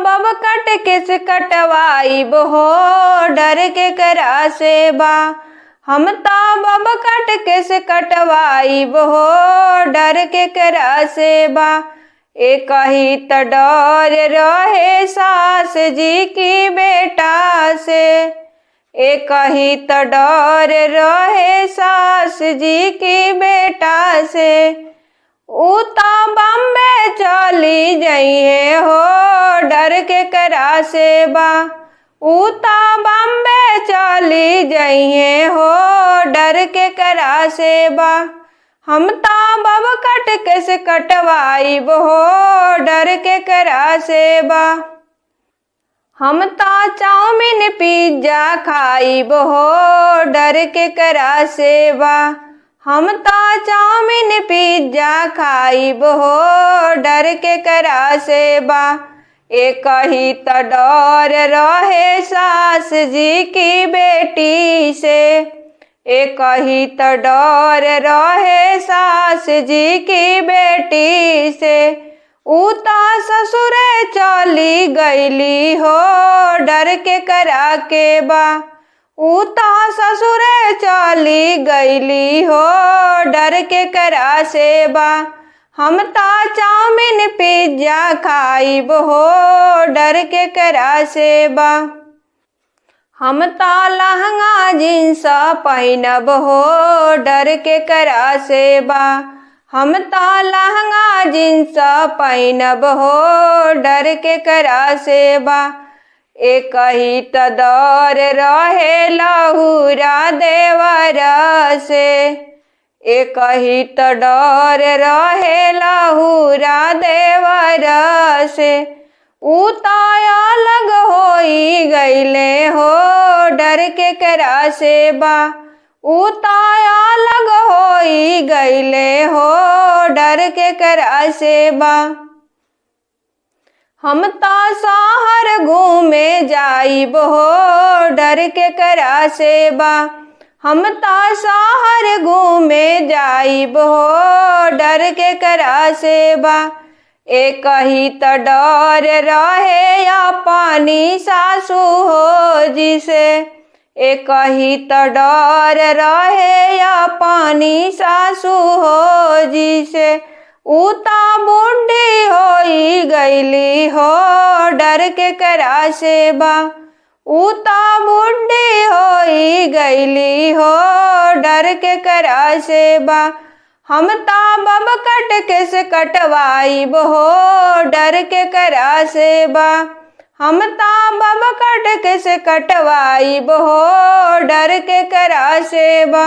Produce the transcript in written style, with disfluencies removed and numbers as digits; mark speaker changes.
Speaker 1: Bob cut किस कटवाई बहो डर के करा से बा। हम ता बब कट किस कटवाई बहो डर के करा से बा। एक ही त डर रहे सास जी की बेटा से। एक ही त डर रहे सास जी की बेटा से। उता बम्बे चली जाइए हो डर के करा से बा। उता बम्बे चली जाइए हो डर के करा से बा। हम ता बब कट किस कटवाई बहो डर के करा से बा। हम ता चाउमीन पिज्जा खाई बहो डर के करा से बा। हम ता चाउमीन पिज्जा खाई बहो डर के करा से बा। एक ही त डर रहे सास जी की बेटी से। एक ही त डर रहे सास जी की बेटी से। उता ससुरे चली गईली हो डर के करा के बा। उता ससुरे चली गईली हो डर के करा से बा। हम ता चाउमीन पिज्जा खाई बहो डर के करा से बा। हम ता लहंगा जींस पहनब हो डर के करा से बा। हम ता लहंगा जींस पहनब हो डर के करा से बा। एक ही त डर रहे लहुरा देवर से। एक ही त डर रहे लहुरा देवर से। उता अलग होई गईले हो डर के करा से बा। उता अलग होई गईले हो डर के करा से बा। हम ता शहर घूमे जाइब हो डर के करा से बा। हम ता शहर घूमे जाइब हो डर के करा से बा। एक ही त डर रहे अपनी सासू हो जी से। एक ही त डर रहे अपनी सासू हो जी से। उता बूढ़ी होई गईली हो डर के करा से बा। उता बूढ़ी होई गईली हो डर के करा से बा। हम ता बब कट किस कटवाई बहो डर के करा से बा। हम ता बब कट किस कटवाई बहो डर के करा से बा।